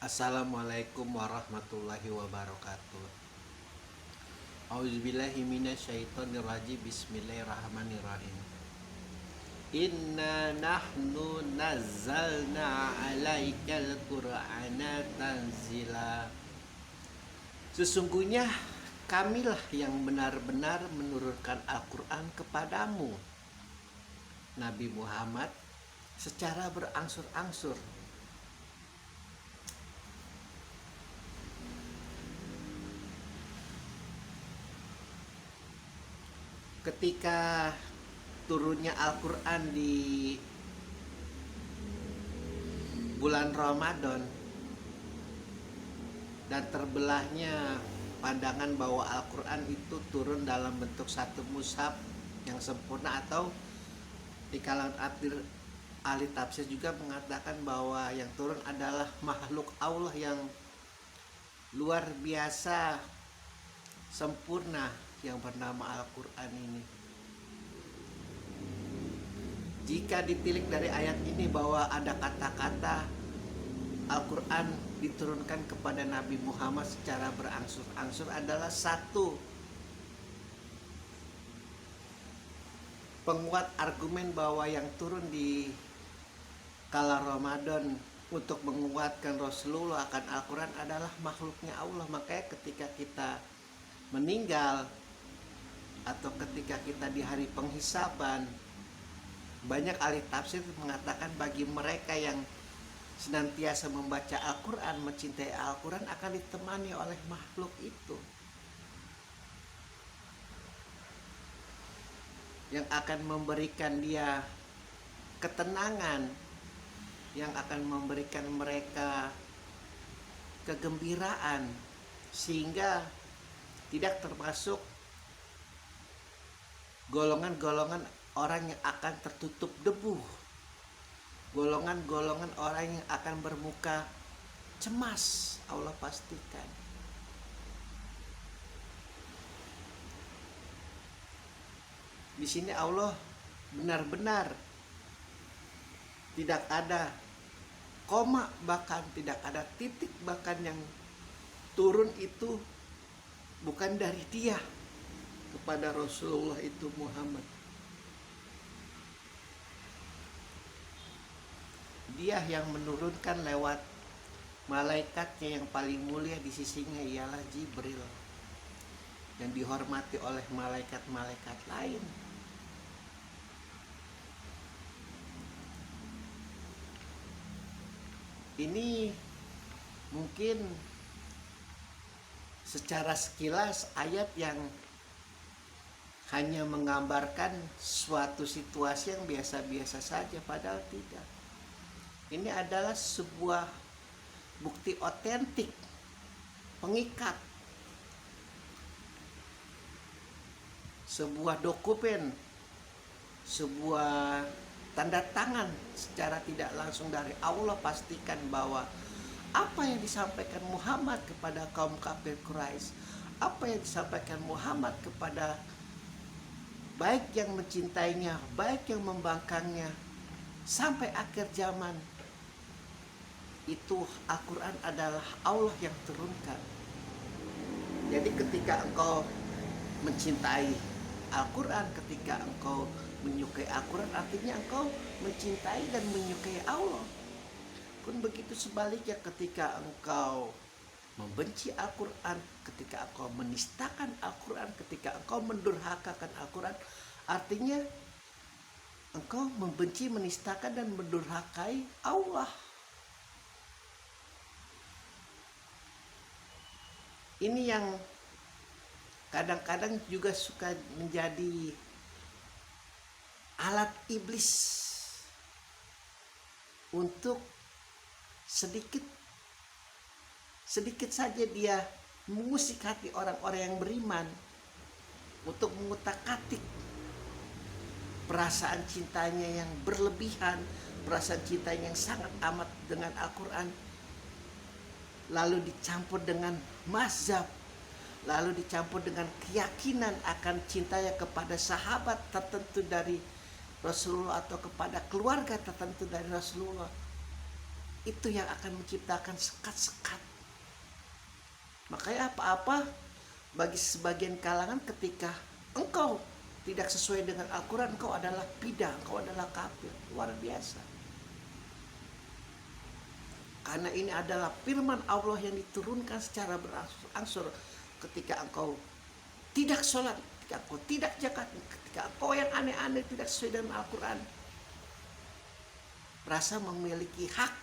Assalamualaikum warahmatullahi wabarakatuh. Auzubillahi minasyaitonirrajim. Bismillahirrahmanirrahim. Inna nahnu nazzalna 'alaikal qur'ana tanzila. Sesungguhnya kamilah yang benar-benar menurunkan Al-Qur'an kepadamu, Nabi Muhammad, secara berangsur-angsur. Ketika turunnya Al-Quran di bulan Ramadan dan terbelahnya pandangan bahwa Al-Quran itu turun dalam bentuk satu mushaf yang sempurna, atau di kalangan ahli tafsir juga mengatakan bahwa yang turun adalah makhluk Allah yang luar biasa sempurna yang bernama Al-Quran ini. Jika ditilik dari ayat ini bahwa ada kata-kata Al-Quran diturunkan kepada Nabi Muhammad secara berangsur-angsur, adalah satu penguat argumen bahwa yang turun di kala Ramadan untuk menguatkan Rasulullah akan Al-Quran adalah makhluknya Allah. Makanya ketika kita meninggal atau ketika kita di hari penghisaban, banyak ahli tafsir mengatakan bagi mereka yang senantiasa membaca Al-Quran, mencintai Al-Quran, akan ditemani oleh makhluk itu yang akan memberikan dia ketenangan, yang akan memberikan mereka kegembiraan, sehingga tidak termasuk golongan-golongan orang yang akan tertutup debu, golongan-golongan orang yang akan bermuka cemas. Allah pastikan. Di sini Allah benar-benar tidak ada koma, bahkan tidak ada titik, bahkan yang turun itu bukan dari dia kepada Rasulullah itu Muhammad. Dia yang menurunkan lewat malaikatnya yang paling mulia di sisinya, ialah Jibril, yang dihormati oleh malaikat-malaikat lain. Ini mungkin secara sekilas ayat yang hanya menggambarkan suatu situasi yang biasa-biasa saja, padahal tidak. Ini adalah sebuah bukti otentik, pengikat, sebuah dokumen, sebuah tanda tangan secara tidak langsung dari Allah, pastikan bahwa apa yang disampaikan Muhammad kepada kaum kafir Quraisy, apa yang disampaikan Muhammad kepada baik yang mencintainya, baik yang membangkangnya, sampai akhir zaman, itu Al-Quran adalah Allah yang turunkan. Jadi ketika engkau mencintai Al-Quran, ketika engkau menyukai Al-Quran, artinya engkau mencintai dan menyukai Allah. Pun begitu sebaliknya, ketika engkau membenci Al-Quran, ketika engkau menistakan Al-Quran, ketika engkau mendurhakakan Al-Quran, artinya engkau membenci, menistakan, dan mendurhakai Allah. Ini yang kadang-kadang juga suka menjadi alat iblis untuk sedikit saja dia mengusik hati orang-orang yang beriman, untuk mengutak-atik perasaan cintanya yang berlebihan, perasaan cintanya yang sangat amat dengan Al-Quran, lalu dicampur dengan mazhab, lalu dicampur dengan keyakinan akan cintanya kepada sahabat tertentu dari Rasulullah atau kepada keluarga tertentu dari Rasulullah. itu yang akan menciptakan sekat-sekat. Makanya apa-apa bagi sebagian kalangan ketika engkau tidak sesuai dengan Al-Quran, engkau adalah bidah, engkau adalah kafir. Luar biasa. Karena ini adalah firman Allah yang diturunkan secara berangsur-angsur. Ketika engkau tidak sholat, ketika engkau tidak zakat, ketika engkau yang aneh-aneh tidak sesuai dengan Al-Quran, merasa memiliki hak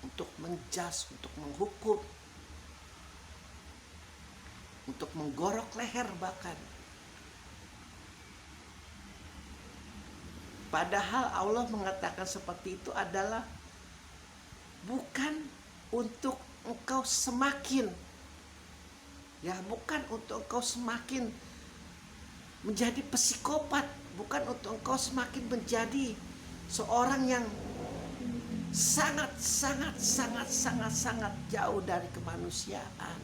untuk menjas, untuk menghukum, untuk menggorok leher bahkan. Padahal Allah mengatakan seperti itu adalah bukan untuk engkau semakin, ya bukan untuk engkau semakin menjadi psikopat, bukan untuk engkau semakin menjadi seorang yang sangat jauh dari kemanusiaan.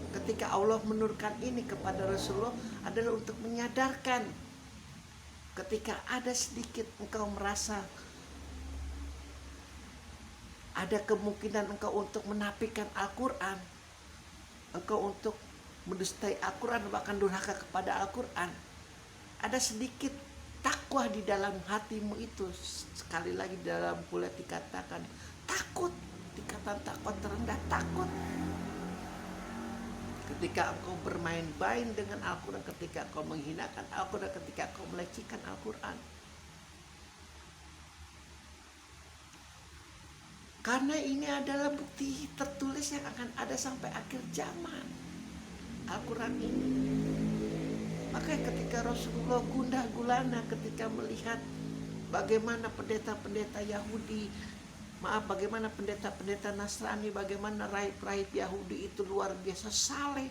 Ketika Allah menurunkan ini kepada Rasulullah adalah untuk menyadarkan ketika ada sedikit engkau merasa ada kemungkinan engkau untuk menafikan Al-Quran, engkau untuk mendustai Al-Quran, bahkan durhaka kepada Al-Quran, ada sedikit takwa di dalam hatimu itu. Sekali lagi dalam pula dikatakan takut, dikatakan takwa terendah, takut. Ketika engkau bermain-main dengan Al-Quran, ketika engkau menghinakan Al-Quran, ketika engkau melecehkan Al-Quran. Karena ini adalah bukti tertulis yang akan ada sampai akhir zaman, Al-Quran ini. Makanya ketika Rasulullah gundah gulana ketika melihat bagaimana pendeta-pendeta Yahudi, bagaimana pendeta-pendeta Nasrani, bagaimana rahib-rahib Yahudi itu luar biasa saleh.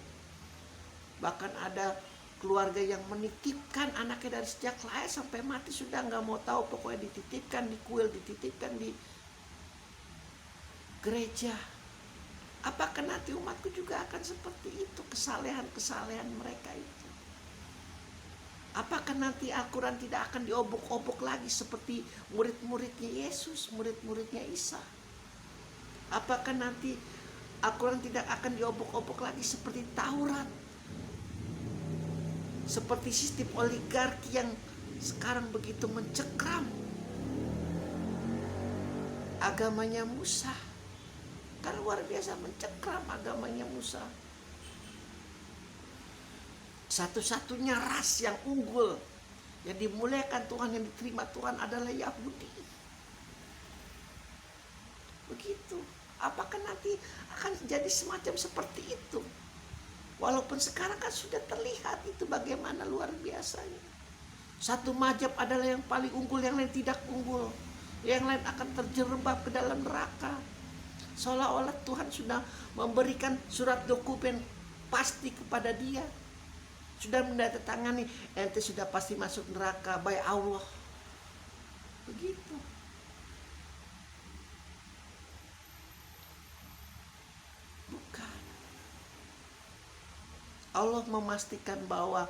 Bahkan ada keluarga yang menitipkan anaknya dari sejak lahir sampai mati sudah nggak mau tahu, pokoknya dititipkan di kuil, dititipkan di gereja. Apakah nanti umatku juga akan seperti itu, kesalehan-kesalehan mereka itu? Apakah nanti Al-Quran tidak akan diobok-obok lagi seperti murid-muridnya Yesus, murid-muridnya Isa? Apakah nanti Al-Quran tidak akan diobok-obok lagi seperti Taurat? Seperti sistem oligarki yang sekarang begitu mencekram agamanya Musa. Kan luar biasa mencekram agamanya Musa. Satu-satunya ras yang unggul, yang dimuliakan Tuhan, yang diterima Tuhan adalah Yahudi. Begitu. Apakah nanti akan jadi semacam seperti itu? Walaupun sekarang kan sudah terlihat itu bagaimana luar biasanya. Satu mazhab adalah yang paling unggul, yang lain tidak unggul. Yang lain akan terjerembab ke dalam neraka. Seolah-olah Tuhan sudah memberikan surat dokumen pasti kepada dia. Sudah menandatangani, ente sudah pasti masuk neraka by Allah. Begitu. Bukan. Allah memastikan bahwa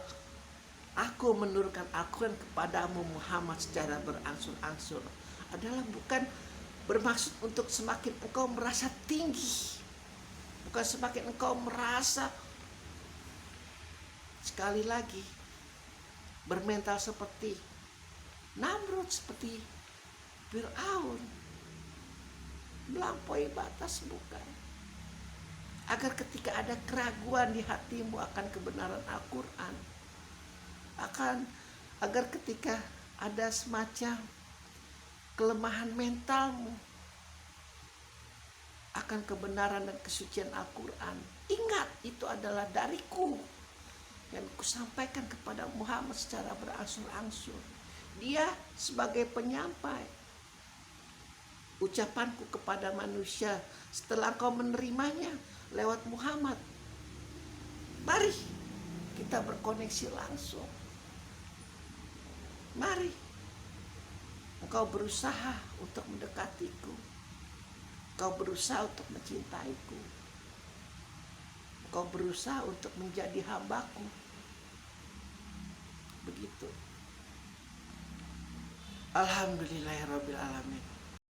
aku menurunkan Al-Quran kepadamu Muhammad secara berangsur-angsur adalah bukan bermaksud untuk semakin engkau merasa tinggi, bukan semakin engkau merasa sekali lagi bermental seperti Namrud, seperti Fir'aun, melampaui batas, bukan. Agar ketika ada keraguan di hatimu akan kebenaran Al-Quran, agar ketika ada semacam kelemahan mentalmu akan kebenaran dan kesucian Al-Quran, ingat itu adalah dariku yang kusampaikan kepada Muhammad secara berangsur-angsur. Dia sebagai penyampai ucapanku kepada manusia setelah kau menerimanya lewat Muhammad. Mari kita berkoneksi langsung. Mari engkau berusaha untuk mendekatiku. Engkau berusaha untuk mencintaiku. Engkau berusaha untuk menjadi hambaku. Begitu. Alhamdulillahirabbil alamin.